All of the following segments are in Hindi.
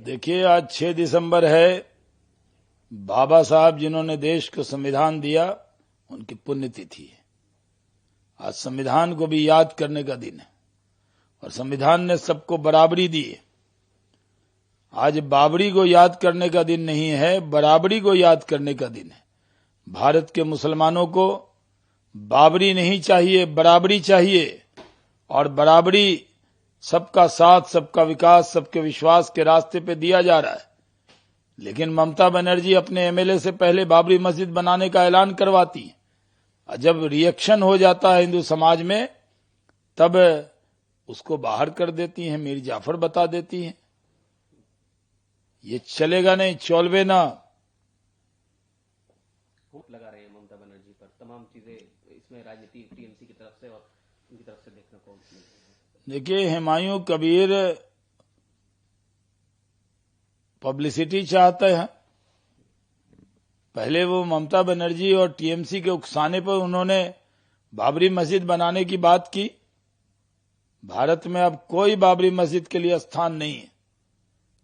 देखिए, आज 6 दिसंबर है। बाबा साहब जिन्होंने देश को संविधान दिया, उनकी पुण्यतिथि है। आज संविधान को भी याद करने का दिन है और संविधान ने सबको बराबरी दी है। आज बाबरी को याद करने का दिन नहीं है, बराबरी को याद करने का दिन है। भारत के मुसलमानों को बाबरी नहीं चाहिए, बराबरी चाहिए। और बराबरी सबका साथ, सबका विकास, सबके विश्वास के रास्ते पे दिया जा रहा है। लेकिन ममता बनर्जी अपने एमएलए से पहले बाबरी मस्जिद बनाने का ऐलान करवाती है और जब रिएक्शन हो जाता है हिंदू समाज में, तब उसको बाहर कर देती हैं, मीर जाफर बता देती हैं। ये चलेगा नहीं, चौलवे ना। लगा रहे हैं ममता बनर्जी पर तमाम चीजें, इसमें राजनीति टीएमसी की तरफ से और उनकी तरफ से देखने को मिल रही है। देखिए, हुमायूं कबीर पब्लिसिटी चाहते हैं। पहले वो ममता बनर्जी और टीएमसी के उकसाने पर उन्होंने बाबरी मस्जिद बनाने की बात की। भारत में अब कोई बाबरी मस्जिद के लिए स्थान नहीं है।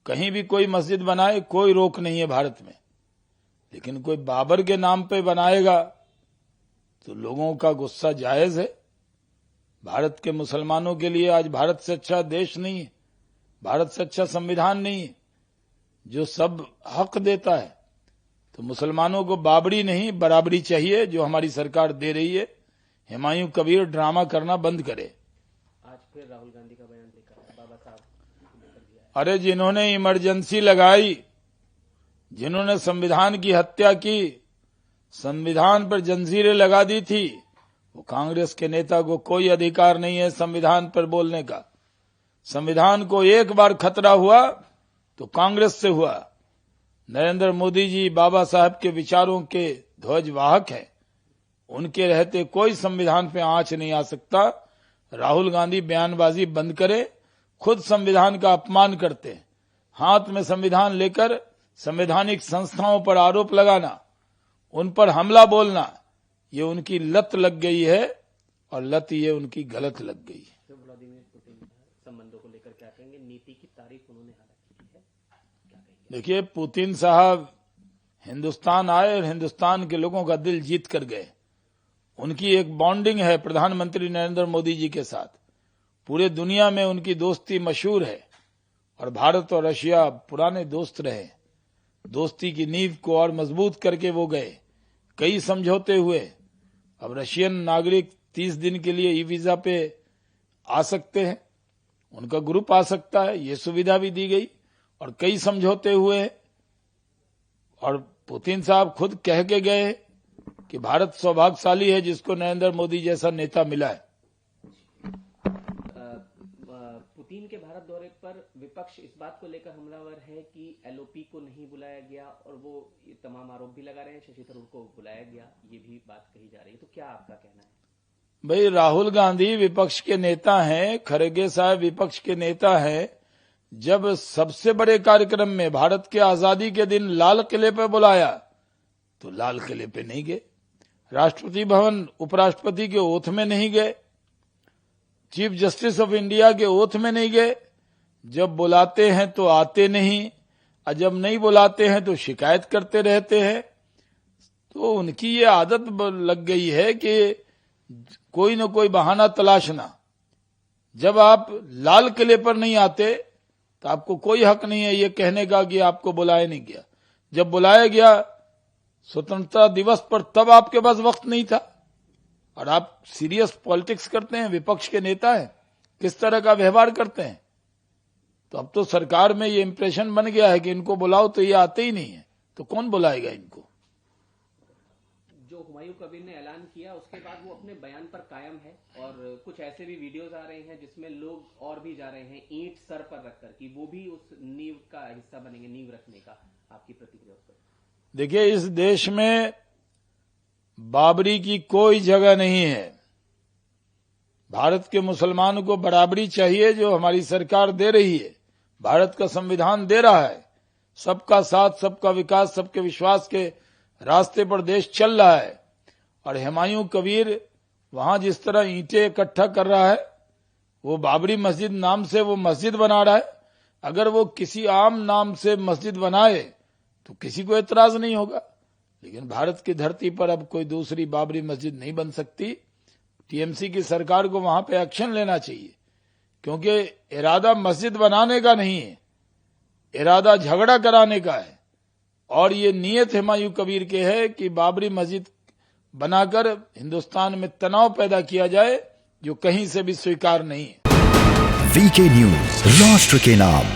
कहीं भी कोई मस्जिद बनाए, कोई रोक नहीं है भारत में। लेकिन कोई बाबर के नाम पे बनाएगा तो लोगों का गुस्सा जायज है। भारत के मुसलमानों के लिए आज भारत से अच्छा देश नहीं है, भारत से अच्छा संविधान नहीं है जो सब हक देता है। तो मुसलमानों को बाबरी नहीं, बराबरी चाहिए, जो हमारी सरकार दे रही है। हुमायूं कबीर ड्रामा करना बंद करे। आज फिर राहुल गांधी का बयान लेकर बाबा साहब लेकर दिया है। अरे, जिन्होंने इमरजेंसी लगाई, जिन्होंने संविधान की हत्या की, संविधान पर जंजीरें लगा दी थी, वो कांग्रेस के नेता को कोई अधिकार नहीं है संविधान पर बोलने का। संविधान को एक बार खतरा हुआ तो कांग्रेस से हुआ। नरेंद्र मोदी जी बाबा साहब के विचारों के ध्वजवाहक हैं। उनके रहते कोई संविधान पे आंच नहीं आ सकता। राहुल गांधी बयानबाजी बंद करे। खुद संविधान का अपमान करते हैं। हाथ में संविधान लेकर संवैधानिक संस्थाओं पर आरोप लगाना, उन पर हमला बोलना, ये उनकी लत लग गई है और लत ये उनकी गलत लग गई है। तो व्लादिमीर पुतिन संबंधों को लेकर क्या कहेंगे? नीति की तारीफ उन्होंने हालांकि की है, क्या कहेंगे? देखिए, पुतिन साहब हिंदुस्तान आए और हिंदुस्तान के लोगों का दिल जीत कर गए। उनकी एक बॉन्डिंग है प्रधानमंत्री नरेंद्र मोदी जी के साथ। पूरे दुनिया में उनकी दोस्ती मशहूर है और भारत और रशिया पुराने दोस्त रहे। दोस्ती की नींव को और मजबूत करके वो गए, कई समझौते हुए। अब रशियन नागरिक 30 दिन के लिए ई वीजा पे आ सकते हैं, उनका ग्रुप आ सकता है, ये सुविधा भी दी गई और कई समझौते हुए। और पुतिन साहब खुद कह के गए कि भारत सौभाग्यशाली है जिसको नरेंद्र मोदी जैसा नेता मिला है। पुतिन के भारत दौरे पर विपक्ष इस बात को लेकर हमलावर है कि एलओपी को नहीं बुलाया गया और वो ये तमाम आरोप भी लगा रहे हैं शशि थरूर को बुलाया गया, ये भी बात कही जा रही है। तो क्या आपका कहना है? भाई, राहुल गांधी विपक्ष के नेता हैं, खड़गे साहब विपक्ष के नेता हैं। जब सबसे बड़े कार्यक्रम में भारत के आजादी के दिन लाल किले पे बुलाया तो लाल किले पे नहीं गए। राष्ट्रपति भवन उपराष्ट्रपति के ओथ में नहीं गए। चीफ जस्टिस ऑफ इंडिया के ओथ में नहीं गए। जब बुलाते हैं तो आते नहीं और जब नहीं बुलाते हैं तो शिकायत करते रहते हैं। तो उनकी ये आदत लग गई है कि कोई न कोई बहाना तलाशना। जब आप लाल किले पर नहीं आते तो आपको कोई हक नहीं है ये कहने का कि आपको बुलाया नहीं गया। जब बुलाया गया स्वतंत्रता दिवस पर, तब आपके पास वक्त नहीं था और आप सीरियस पॉलिटिक्स करते हैं। विपक्ष के नेता हैं, किस तरह का व्यवहार करते हैं। तो अब तो सरकार में ये इंप्रेशन बन गया है कि इनको बुलाओ तो ये आते ही नहीं है, तो कौन बुलाएगा इनको। जो हुमायूं कबीर ने ऐलान किया उसके बाद वो अपने बयान पर कायम है और कुछ ऐसे भी वीडियोस आ रहे हैं जिसमें लोग और भी जा रहे हैं ईंट सर पर रखकर कि वो भी उस नींव का हिस्सा बनेंगे, नींव रखने का। आपकी प्रतिक्रिया उस पर? देखिए, इस देश में बाबरी की कोई जगह नहीं है। भारत के मुसलमानों को बराबरी चाहिए जो हमारी सरकार दे रही है, भारत का संविधान दे रहा है। सबका साथ, सबका विकास, सबके विश्वास के रास्ते पर देश चल रहा है। और हुमायूं कबीर वहां जिस तरह ईंटें इकट्ठा कर रहा है, वो बाबरी मस्जिद नाम से वो मस्जिद बना रहा है। अगर वो किसी आम नाम से मस्जिद बनाए तो किसी को एतराज नहीं होगा, लेकिन भारत की धरती पर अब कोई दूसरी बाबरी मस्जिद नहीं बन सकती। टीएमसी की सरकार को वहां पे एक्शन लेना चाहिए, क्योंकि इरादा मस्जिद बनाने का नहीं है, इरादा झगड़ा कराने का है। और ये नीयत हुमायूं कबीर के है कि बाबरी मस्जिद बनाकर हिंदुस्तान में तनाव पैदा किया जाए, जो कहीं से भी स्वीकार नहीं है। वीके न्यूज, राष्ट्र के नाम।